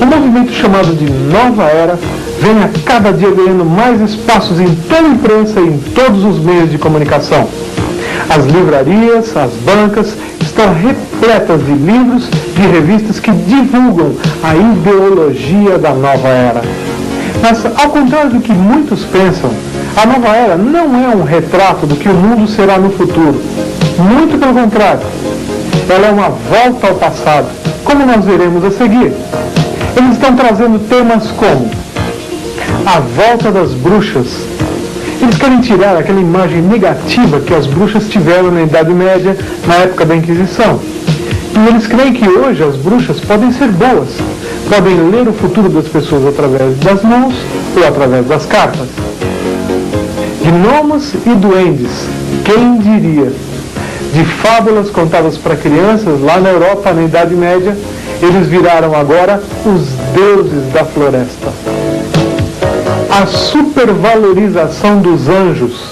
O movimento chamado de Nova Era vem a cada dia ganhando mais espaços em toda a imprensa e em todos os meios de comunicação. As livrarias, as bancas estão repletas de livros, de revistas que divulgam a ideologia da Nova Era. Mas, ao contrário do que muitos pensam, a Nova Era não é um retrato do que o mundo será no futuro. Muito pelo contrário. Ela é uma volta ao passado, como nós veremos a seguir. Eles estão trazendo temas como a volta das bruxas. Eles querem tirar aquela imagem negativa que as bruxas tiveram na Idade Média, na época da Inquisição. E eles creem que hoje as bruxas podem ser boas, podem ler o futuro das pessoas através das mãos ou através das cartas. Gnomos e duendes, quem diria? De fábulas contadas para crianças lá na Europa, na Idade Média, eles viraram agora os deuses da floresta. A supervalorização dos anjos,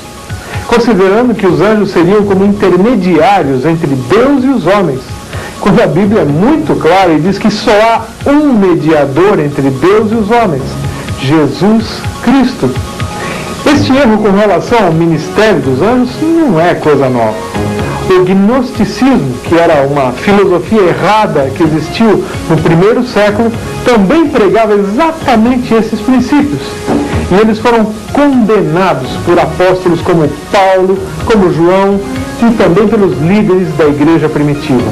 considerando que os anjos seriam como intermediários entre Deus e os homens, quando a Bíblia é muito clara e diz que só há um mediador entre Deus e os homens, Jesus Cristo. Este erro com relação ao ministério dos anjos não é coisa nova. O gnosticismo, que era uma filosofia errada que existiu no primeiro século, também pregava exatamente esses princípios. E eles foram condenados por apóstolos como Paulo, como João e também pelos líderes da igreja primitiva.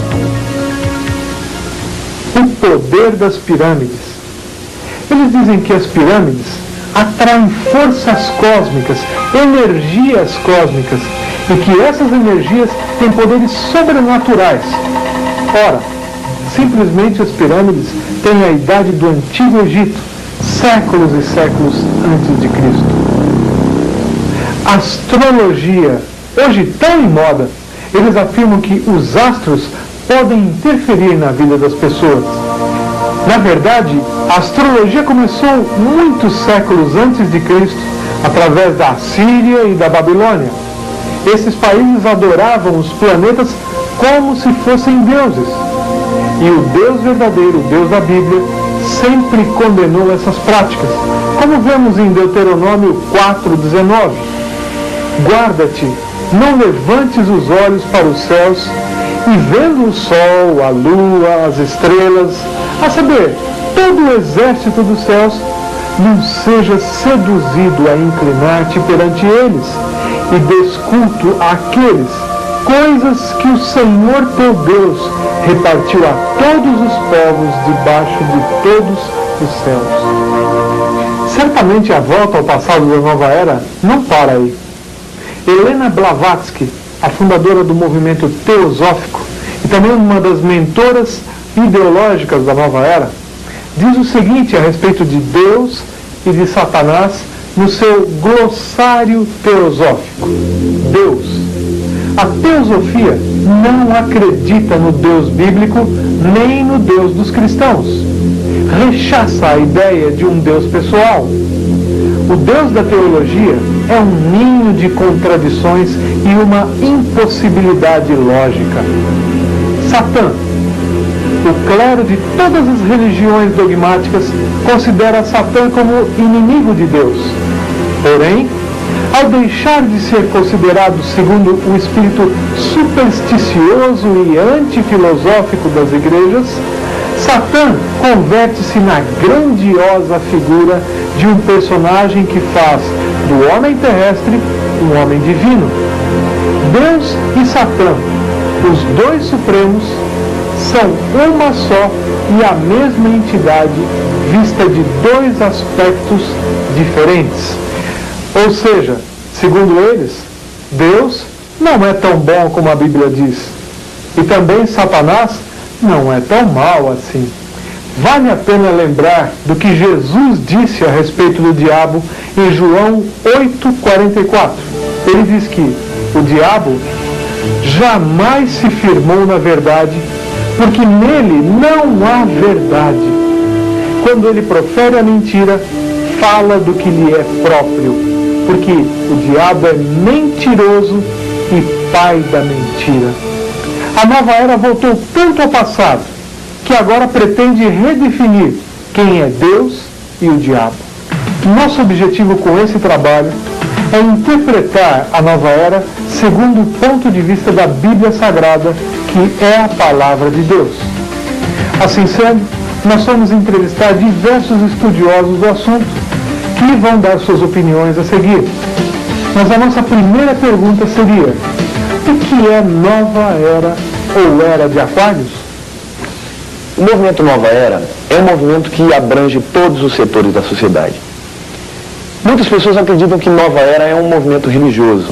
O poder das pirâmides. Eles dizem que as pirâmides atraem forças cósmicas, energias cósmicas, e que essas energias têm poderes sobrenaturais. Ora, simplesmente as pirâmides têm a idade do Antigo Egito, séculos e séculos antes de Cristo. Astrologia, hoje tão em moda, eles afirmam que os astros podem interferir na vida das pessoas. Na verdade, a astrologia começou muitos séculos antes de Cristo, através da Assíria e da Babilônia. Esses países adoravam os planetas como se fossem deuses. E o Deus verdadeiro, o Deus da Bíblia, sempre condenou essas práticas, como vemos em Deuteronômio 4:19. Guarda-te, não levantes os olhos para os céus, e vendo o sol, a lua, as estrelas, a saber, todo o exército dos céus, não sejas seduzido a inclinar-te perante eles, e des culto àqueles, coisas que o Senhor teu Deus repartiu a todos os povos debaixo de todos os céus. Certamente a volta ao passado da Nova Era não para aí. Helena Blavatsky, a fundadora do movimento teosófico e também uma das mentoras ideológicas da Nova Era, diz o seguinte a respeito de Deus e de Satanás no seu glossário teosófico. Deus. A teosofia não acredita no Deus bíblico nem no Deus dos cristãos. Rechaça a ideia de um Deus pessoal. O Deus da teologia é um ninho de contradições e uma impossibilidade lógica. Satã. O clero de todas as religiões dogmáticas considera Satã como inimigo de Deus. Porém, ao deixar de ser considerado segundo o espírito supersticioso e antifilosófico das igrejas, Satã converte-se na grandiosa figura de um personagem que faz do homem terrestre um homem divino. Deus e Satã, os dois supremos, são uma só e a mesma entidade vista de dois aspectos diferentes. Ou seja, segundo eles, Deus não é tão bom como a Bíblia diz. E também Satanás não é tão mau assim. Vale a pena lembrar do que Jesus disse a respeito do diabo em João 8,44. Ele diz que o diabo jamais se firmou na verdade, porque nele não há verdade. Quando ele profere a mentira, fala do que lhe é próprio, porque o diabo é mentiroso e pai da mentira. A nova era voltou tanto ao passado, que agora pretende redefinir quem é Deus e o diabo. Nosso objetivo com esse trabalho é interpretar a nova era segundo o ponto de vista da Bíblia Sagrada, que é a Palavra de Deus. Assim sendo, nós vamos entrevistar diversos estudiosos do assunto que vão dar suas opiniões a seguir. Mas a nossa primeira pergunta seria: o que é nova era ou era de Aquários? O movimento Nova Era é um movimento que abrange todos os setores da sociedade. Muitas pessoas acreditam que Nova Era é um movimento religioso.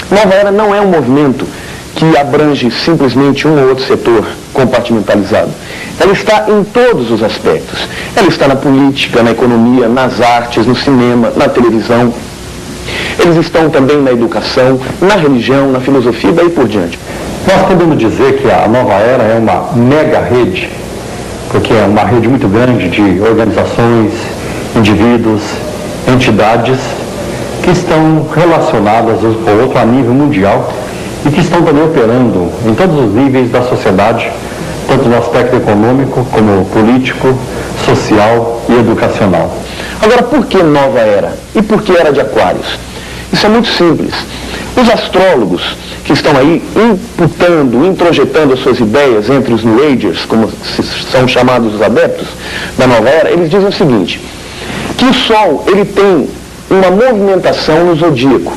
Nova Era não é um movimento que abrange simplesmente um ou outro setor compartimentalizado. Ela está em todos os aspectos. Ela está na política, na economia, nas artes, no cinema, na televisão. Eles estão também na educação, na religião, na filosofia e daí por diante. Nós podemos dizer que a Nova Era é uma mega rede, porque é uma rede muito grande de organizações, indivíduos, entidades que estão relacionadas um com o outro a nível mundial e que estão também operando em todos os níveis da sociedade, tanto no aspecto econômico como político, social e educacional. Agora, por que Nova Era? E por que Era de Aquários? Isso é muito simples. Os astrólogos que estão aí imputando, introjetando as suas ideias entre os New Agers, como são chamados os adeptos da Nova Era, eles dizem o seguinte: que o Sol ele tem uma movimentação no zodíaco.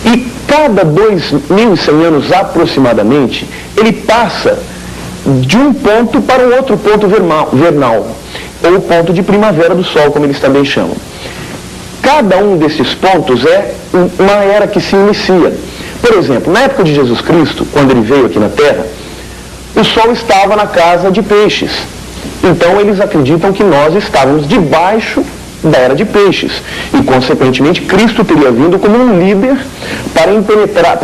E cada 2.100 anos aproximadamente, ele passa de um ponto para um outro ponto vernal, ou o ponto de primavera do Sol, como eles também chamam. Cada um desses pontos é uma era que se inicia. Por exemplo, na época de Jesus Cristo, quando ele veio aqui na Terra, o Sol estava na casa de Peixes. Então eles acreditam que nós estávamos debaixo da era de Peixes. E, consequentemente, Cristo teria vindo como um líder para impetrar,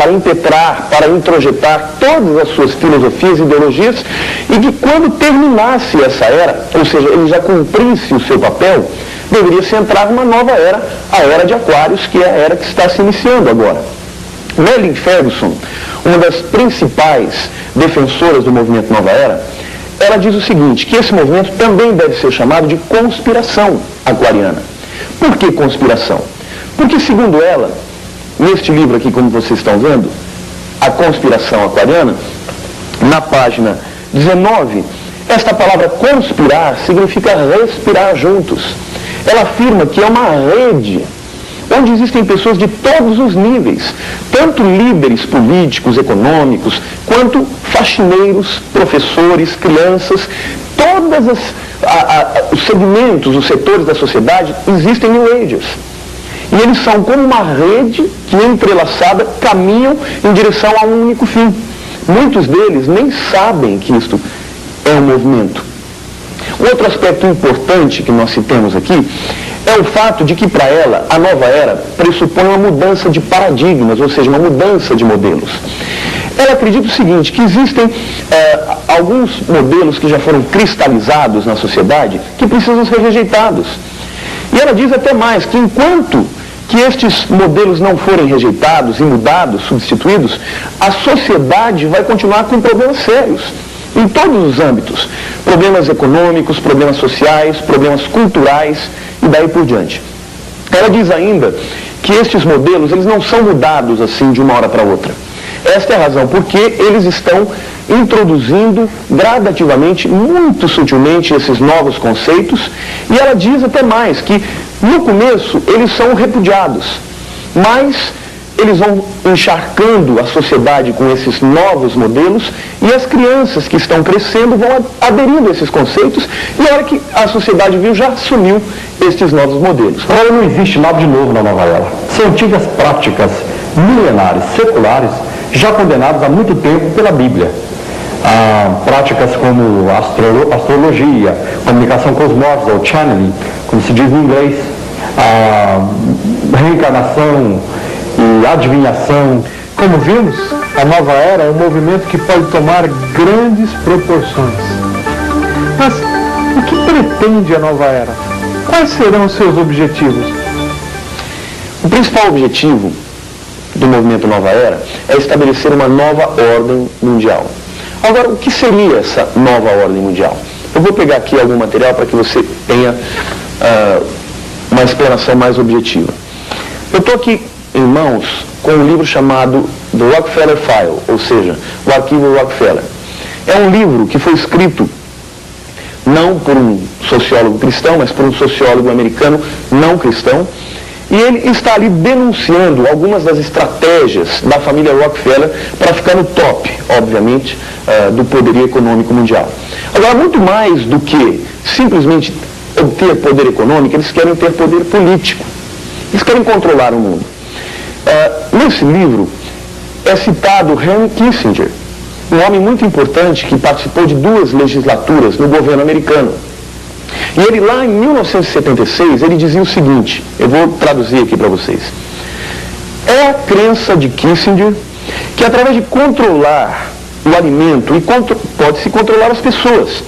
para introjetar todas as suas filosofias e ideologias, e que quando terminasse essa era, ou seja, ele já cumprisse o seu papel, deveria se entrar numa nova era, a Era de Aquários, que é a era que está se iniciando agora. Nellie Ferguson, uma das principais defensoras do movimento Nova Era, ela diz o seguinte, que esse movimento também deve ser chamado de conspiração aquariana. Por que conspiração? Porque, segundo ela, neste livro aqui, como vocês estão vendo, A Conspiração Aquariana, na página 19, esta palavra conspirar significa respirar juntos. Ela afirma que é uma rede onde existem pessoas de todos os níveis, tanto líderes políticos, econômicos, quanto faxineiros, professores, crianças, todos os segmentos, os setores da sociedade existem New Agers. E eles são como uma rede que, entrelaçada, caminham em direção a um único fim. Muitos deles nem sabem que isto é um movimento. Outro aspecto importante que nós citamos aqui é o fato de que, para ela, a nova era pressupõe uma mudança de paradigmas, ou seja, uma mudança de modelos. Ela acredita o seguinte, que existem alguns modelos que já foram cristalizados na sociedade que precisam ser rejeitados. E ela diz até mais, que enquanto que estes modelos não forem rejeitados e mudados, substituídos, a sociedade vai continuar com problemas sérios, em todos os âmbitos. Problemas econômicos, problemas sociais, problemas culturais e daí por diante. Ela diz ainda que estes modelos, eles não são mudados assim de uma hora para outra. Esta é a razão porque eles estão introduzindo gradativamente, muito sutilmente, esses novos conceitos, e ela diz até mais que, no começo, eles são repudiados, mas eles vão encharcando a sociedade com esses novos modelos, e as crianças que estão crescendo vão aderindo a esses conceitos, e a hora que a sociedade viu, já assumiu estes novos modelos. Agora, não existe nada de novo na nova era. São antigas práticas milenares, seculares, já condenadas há muito tempo pela Bíblia. Práticas como astrologia, comunicação com os mortos, ou channeling, como se diz em inglês, reencarnação e adivinhação. Como vimos, a nova era é um movimento que pode tomar grandes proporções. Mas o que pretende a nova era? Quais serão os seus objetivos? O principal objetivo do movimento Nova Era é estabelecer uma nova ordem mundial. Agora, o que seria essa nova ordem mundial? Eu vou pegar aqui algum material para que você tenha uma explanação mais objetiva. Eu estou aqui em mãos com um livro chamado The Rockefeller File, ou seja, o arquivo Rockefeller. É um livro que foi escrito não por um sociólogo cristão, mas por um sociólogo americano não cristão, e ele está ali denunciando algumas das estratégias da família Rockefeller para ficar no top, obviamente, do poderio econômico mundial. Agora, muito mais do que simplesmente obter poder econômico, eles querem ter poder político. Eles querem controlar o mundo. Nesse livro é citado Henry Kissinger, um homem muito importante que participou de 2 legislaturas no governo americano. E ele lá em 1976, ele dizia o seguinte, eu vou traduzir aqui para vocês. É a crença de Kissinger que através de controlar o alimento, pode-se controlar as pessoas.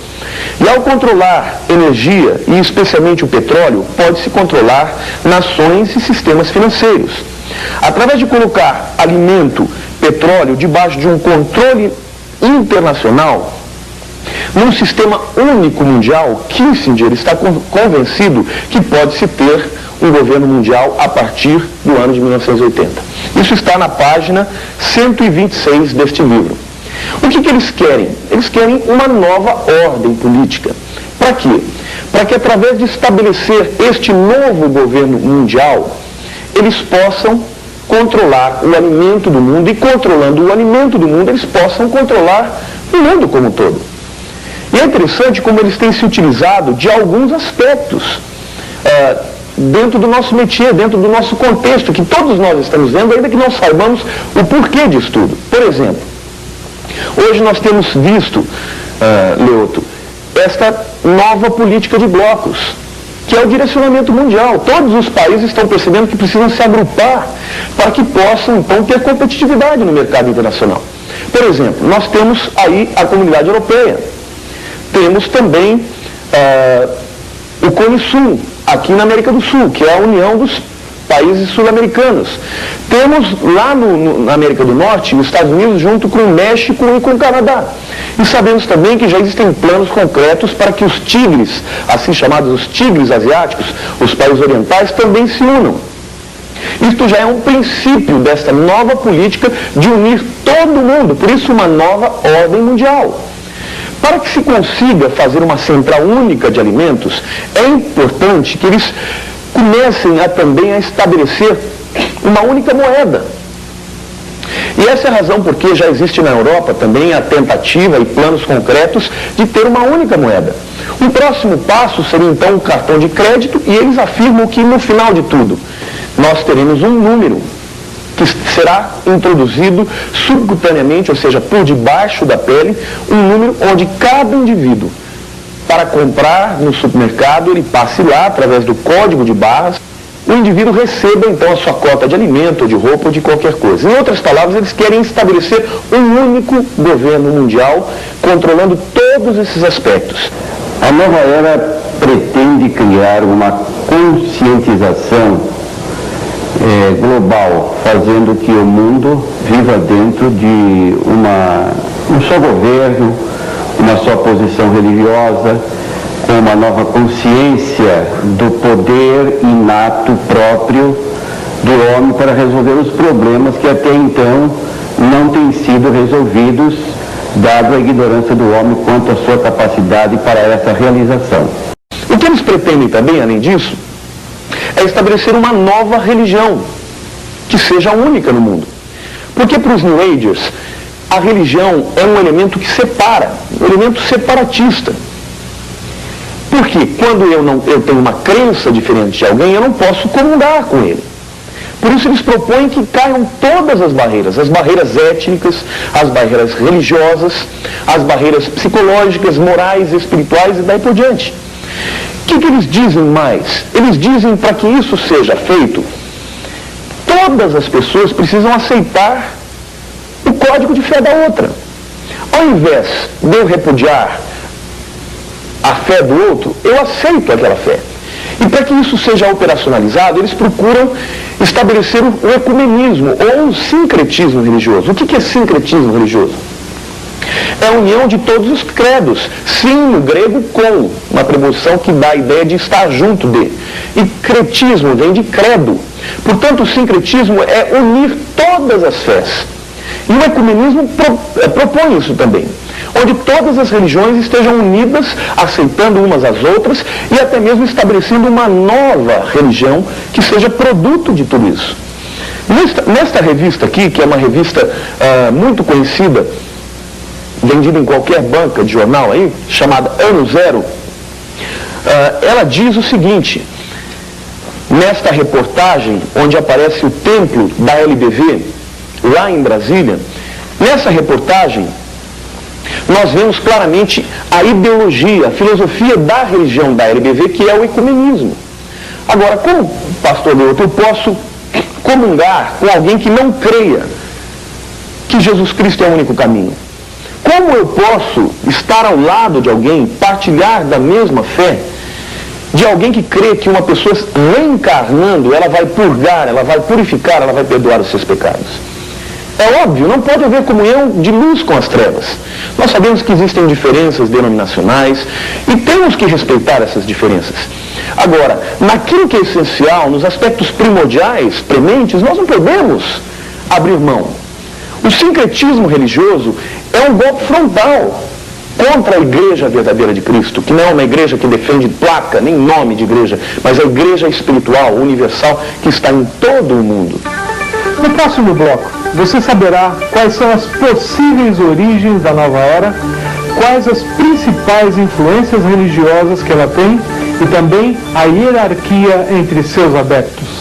E ao controlar energia, e especialmente o petróleo, pode-se controlar nações e sistemas financeiros. Através de colocar alimento, petróleo, debaixo de um controle internacional, num sistema único mundial, Kissinger está convencido que pode-se ter um governo mundial a partir do ano de 1980. Isso está na página 126 deste livro. O que eles querem? Eles querem uma nova ordem política. Para quê? Para que através de estabelecer este novo governo mundial, eles possam controlar o alimento do mundo e controlando o alimento do mundo, eles possam controlar o mundo como um todo. E é interessante como eles têm se utilizado de alguns aspectos dentro do nosso métier, dentro do nosso contexto, que todos nós estamos vendo, ainda que não saibamos o porquê disso tudo. Por exemplo, hoje nós temos visto, Leoto, esta nova política de blocos, que é o direcionamento mundial. Todos os países estão percebendo que precisam se agrupar para que possam, então, ter competitividade no mercado internacional. Por exemplo, nós temos aí a Comunidade Europeia. Temos também o Cone Sul, aqui na América do Sul, que é a união dos países sul-americanos. Temos lá na América do Norte, os Estados Unidos, junto com o México e com o Canadá. E sabemos também que já existem planos concretos para que os tigres, assim chamados os tigres asiáticos, os países orientais, também se unam. Isto já é um princípio desta nova política de unir todo mundo, por isso uma nova ordem mundial. Para que se consiga fazer uma central única de alimentos, é importante que eles comecem também a estabelecer uma única moeda. E essa é a razão porque já existe na Europa também a tentativa e planos concretos de ter uma única moeda. O próximo passo seria então o cartão de crédito, e eles afirmam que no final de tudo nós teremos um número que será introduzido subcutaneamente, ou seja, por debaixo da pele, um número onde cada indivíduo, para comprar no supermercado, ele passe lá através do código de barras, o indivíduo receba então a sua cota de alimento, ou de roupa, ou de qualquer coisa. Em outras palavras, eles querem estabelecer um único governo mundial, controlando todos esses aspectos. A nova era pretende criar uma conscientização global, fazendo que o mundo viva dentro de um só governo, uma só posição religiosa, com uma nova consciência do poder inato próprio do homem para resolver os problemas que até então não têm sido resolvidos, dado a ignorância do homem quanto à sua capacidade para essa realização. O que eles pretendem também, além disso, é estabelecer uma nova religião, que seja única no mundo. Porque para os New Agers, a religião é um elemento que separa, um elemento separatista. Porque quando eu tenho uma crença diferente de alguém, eu não posso comungar com ele. Por isso eles propõem que caiam todas as barreiras étnicas, as barreiras religiosas, as barreiras psicológicas, morais, espirituais e daí por diante. O que eles dizem mais? Eles dizem, para que isso seja feito, todas as pessoas precisam aceitar o código de fé da outra. Ao invés de eu repudiar a fé do outro, eu aceito aquela fé. E para que isso seja operacionalizado, eles procuram estabelecer o ecumenismo ou o sincretismo religioso. O que é sincretismo religioso? É a união de todos os credos. Sim, no grego, com, uma preposição que dá a ideia de estar junto de. E cretismo vem de credo. Portanto, o sincretismo é unir todas as fés. E o ecumenismo propõe isso também, onde todas as religiões estejam unidas, aceitando umas às outras e até mesmo estabelecendo uma nova religião que seja produto de tudo isso. Nesta revista aqui, que é uma revista muito conhecida, vendida em qualquer banca de jornal aí, chamada Ano Zero, ela diz o seguinte: nesta reportagem, onde aparece o templo da LBV, lá em Brasília, nessa reportagem, nós vemos claramente a ideologia, a filosofia da religião da LBV, que é o ecumenismo. Agora, como pastor Leuto, eu posso comungar com alguém que não creia que Jesus Cristo é o único caminho? Como eu posso estar ao lado de alguém, partilhar da mesma fé, de alguém que crê que uma pessoa reencarnando, ela vai purgar, ela vai purificar, ela vai perdoar os seus pecados? É óbvio, não pode haver comunhão de luz com as trevas. Nós sabemos que existem diferenças denominacionais e temos que respeitar essas diferenças. Agora, naquilo que é essencial, nos aspectos primordiais, prementes, nós não podemos abrir mão. O sincretismo religioso é um golpe frontal contra a igreja verdadeira de Cristo, que não é uma igreja que defende placa, nem nome de igreja, mas a igreja espiritual, universal, que está em todo o mundo. No próximo bloco, você saberá quais são as possíveis origens da nova era, quais as principais influências religiosas que ela tem e também a hierarquia entre seus adeptos.